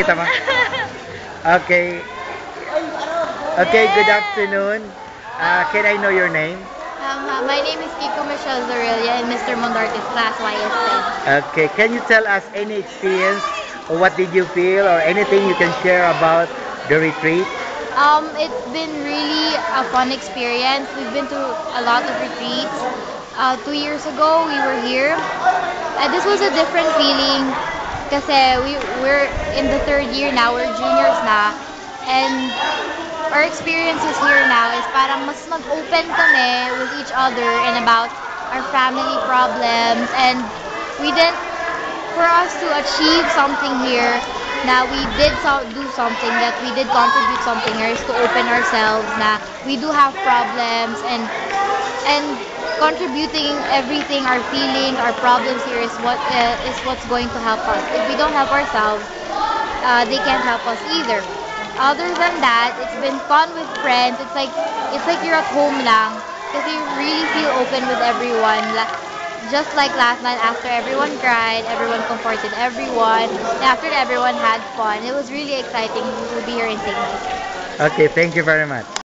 Kita mo? Okay. Okay, good afternoon. Can I know your name? My name is Kiko Michelle Zorilla in Mr. Mondarte's class YS10. Okay, can you tell us any experience or what did you feel or anything you can share about the retreat? It's been really a fun experience. We've been to a lot of retreats. 2 years ago, we were here. This was a different feeling kasi we're in the third year now, we're juniors na. And our experiences here now is parang mas mag-open kami with each other and about our family problems. And for us to achieve something here, na we did do something, that we did contribute something here, is to open ourselves na we do have problems, and contributing everything, our feelings, our problems here is what's going to help us. If we don't help ourselves, they can't help us either. Other than that, it's been fun with friends. It's like you're at home lang because you really feel open with everyone. Just like last night, after everyone cried, everyone comforted everyone, and after everyone had fun. It was really exciting to be here in St. Louis. Okay, thank you very much.